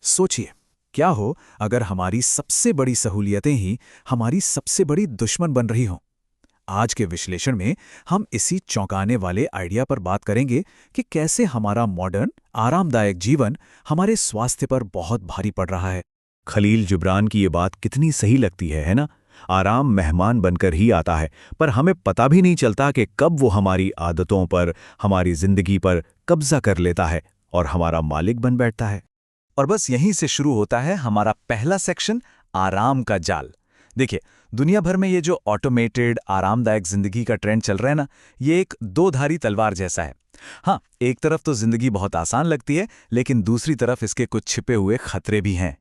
सोचिए, क्या हो अगर हमारी सबसे बड़ी सहूलियतें ही हमारी सबसे बड़ी दुश्मन बन रही हों। आज के विश्लेषण में हम इसी चौंकाने वाले आइडिया पर बात करेंगे कि कैसे हमारा मॉडर्न आरामदायक जीवन हमारे स्वास्थ्य पर बहुत भारी पड़ रहा है। खलील जिब्रान की ये बात कितनी सही लगती है ना? आराम मेहमान बनकर ही आता है, पर हमें पता भी नहीं चलता कि कब वो हमारी आदतों पर, हमारी जिंदगी पर कब्जा कर लेता है और हमारा मालिक बन बैठता है। और बस यहीं से शुरू होता है हमारा पहला सेक्शन, आराम का जाल। देखिए, दुनिया भर में ये जो ऑटोमेटेड आरामदायक जिंदगी का ट्रेंड चल रहा है ना, ये एक दो-धारी तलवार जैसा है। हाँ, एक तरफ तो जिंदगी बहुत आसान लगती है, लेकिन दूसरी तरफ इसके कुछ छिपे हुए खतरे भी हैं।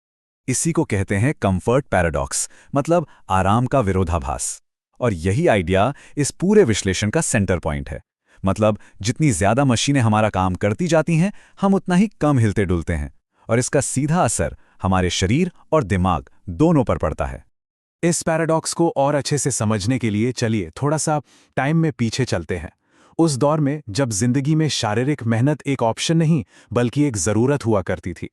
इसी को कहते हैं कंफर्ट पैराडॉक्स, मतलब आराम का विरोधाभास। और यही आइडिया इस पूरे विश्लेषण का सेंटर पॉइंट है। मतलब जितनी ज्यादा मशीनें हमारा काम करती जाती हैं, हम उतना ही कम हिलते डुलते हैं, और इसका सीधा असर हमारे शरीर और दिमाग दोनों पर पड़ता है। इस पैराडॉक्स को और अच्छे से समझने के लिए चलिए थोड़ा सा टाइम में पीछे चलते हैं, उस दौर में जब जिंदगी में शारीरिक मेहनत एक ऑप्शन नहीं बल्कि एक जरूरत हुआ करती थी।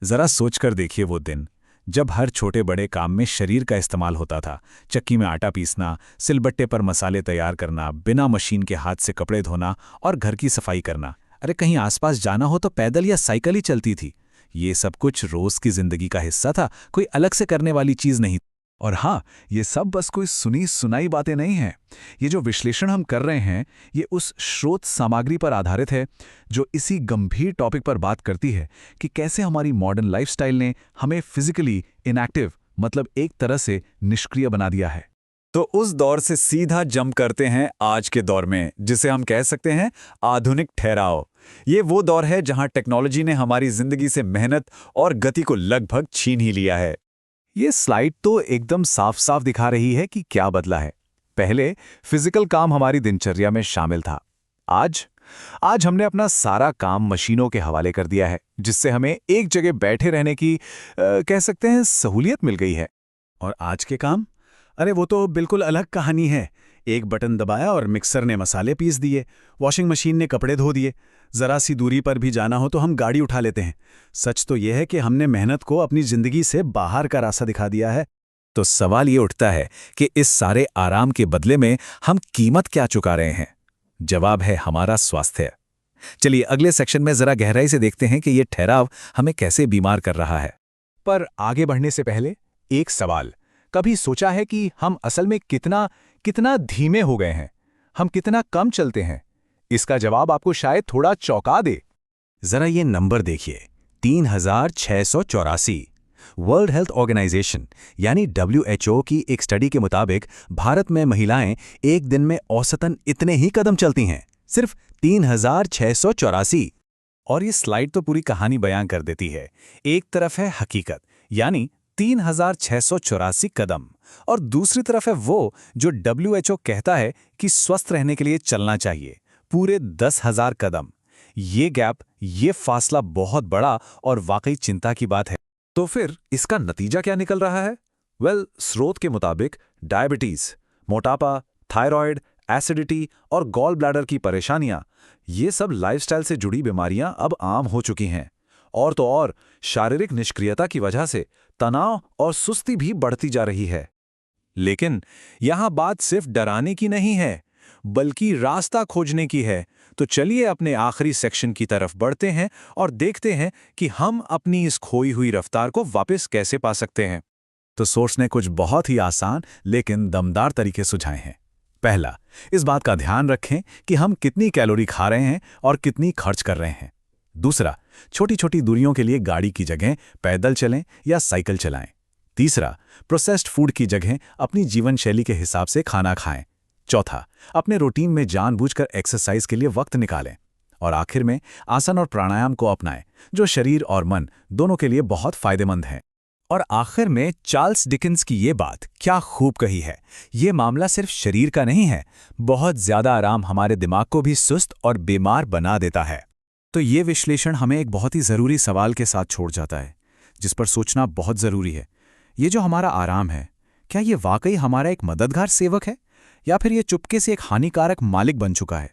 जरा सोचकर देखिए वो दिन जब हर छोटे बड़े काम में शरीर का इस्तेमाल होता था। चक्की में आटा पीसना, सिलबट्टे पर मसाले तैयार करना, बिना मशीन के हाथ से कपड़े धोना और घर की सफाई करना। अरे कहीं आसपास जाना हो तो पैदल या साइकिल ही चलती थी। ये सब कुछ रोज की जिंदगी का हिस्सा था, कोई अलग से करने वाली चीज नहीं। और हाँ, ये सब बस कोई सुनी सुनाई बातें नहीं हैं। ये जो विश्लेषण हम कर रहे हैं, ये उस स्रोत सामग्री पर आधारित है जो इसी गंभीर टॉपिक पर बात करती है कि कैसे हमारी मॉडर्न लाइफस्टाइल ने हमें फिजिकली इनएक्टिव, मतलब एक तरह से निष्क्रिय बना दिया है। तो उस दौर से सीधा जंप करते हैं आज के दौर में, जिसे हम कह सकते हैं आधुनिक ठहराव। ये वो दौर है जहां टेक्नोलॉजी ने हमारी जिंदगी से मेहनत और गति को लगभग छीन ही लिया है। ये स्लाइड तो एकदम साफ साफ दिखा रही है कि क्या बदला है। पहले फिजिकल काम हमारी दिनचर्या में शामिल था। आज हमने अपना सारा काम मशीनों के हवाले कर दिया है, जिससे हमें एक जगह बैठे रहने की कह सकते हैं सहूलियत मिल गई है। और आज के काम, अरे वो तो बिल्कुल अलग कहानी है। एक बटन दबाया और मिक्सर ने मसाले पीस दिए, वॉशिंग मशीन ने कपड़े धो दिए। जरा सी दूरी पर भी जाना हो तो हम गाड़ी उठा लेते हैं। सच तो यह है कि हमने मेहनत को अपनी जिंदगी से बाहर का रास्ता दिखा दिया है। तो सवाल ये उठता है कि इस सारे आराम के बदले में हम कीमत क्या चुका रहे हैं? जवाब है हमारा स्वास्थ्य। चलिए अगले सेक्शन में जरा गहराई से देखते हैं कि ये ठहराव हमें कैसे बीमार कर रहा है। पर आगे बढ़ने से पहले एक सवाल, कभी सोचा है कि हम असल में कितना धीमे हो गए हैं? हम कितना कम चलते हैं? इसका जवाब आपको शायद थोड़ा चौंका दे। जरा ये नंबर देखिए, 3684। वर्ल्ड हेल्थ ऑर्गेनाइजेशन यानी WHO की एक स्टडी के मुताबिक भारत में महिलाएं एक दिन में औसतन इतने ही कदम चलती हैं, सिर्फ 3684। और ये स्लाइड तो पूरी कहानी बयां कर देती है। एक तरफ है हकीकत, यानी 3684 कदम, और दूसरी तरफ है वो जो WHO कहता है कि स्वस्थ रहने के लिए चलना चाहिए, पूरे 10,000 कदम। ये गैप, ये फासला बहुत बड़ा और वाकई चिंता की बात है। तो फिर इसका नतीजा क्या निकल रहा है? स्रोत के मुताबिक डायबिटीज, मोटापा, थायराइड, एसिडिटी और गॉल ब्लैडर की परेशानियां, ये सब लाइफस्टाइल से जुड़ी बीमारियां अब आम हो चुकी हैं। और तो और शारीरिक निष्क्रियता की वजह से तनाव और सुस्ती भी बढ़ती जा रही है। लेकिन यहां बात सिर्फ डराने की नहीं है, बल्कि रास्ता खोजने की है। तो चलिए अपने आखिरी सेक्शन की तरफ बढ़ते हैं और देखते हैं कि हम अपनी इस खोई हुई रफ्तार को वापस कैसे पा सकते हैं। तो सोर्स ने कुछ बहुत ही आसान लेकिन दमदार तरीके सुझाए हैं। पहला, इस बात का ध्यान रखें कि हम कितनी कैलोरी खा रहे हैं और कितनी खर्च कर रहे हैं। दूसरा, छोटी छोटी दूरियों के लिए गाड़ी की जगह पैदल चलें या साइकिल चलाएं। तीसरा, प्रोसेस्ड फूड की जगह अपनी जीवन शैली के हिसाब से खाना खाएं। चौथा, अपने रूटीन में जानबूझकर एक्सरसाइज के लिए वक्त निकालें। और आखिर में आसन और प्राणायाम को अपनाएं, जो शरीर और मन दोनों के लिए बहुत फायदेमंद हैं। और आखिर में चार्ल्स डिकिंस की ये बात क्या खूब कही है, ये मामला सिर्फ शरीर का नहीं है, बहुत ज्यादा आराम हमारे दिमाग को भी सुस्त और बीमार बना देता है। तो ये विश्लेषण हमें एक बहुत ही ज़रूरी सवाल के साथ छोड़ जाता है, जिस पर सोचना बहुत ज़रूरी है। ये जो हमारा आराम है, क्या ये वाकई हमारा एक मददगार सेवक है, या फिर ये चुपके से एक हानिकारक मालिक बन चुका है?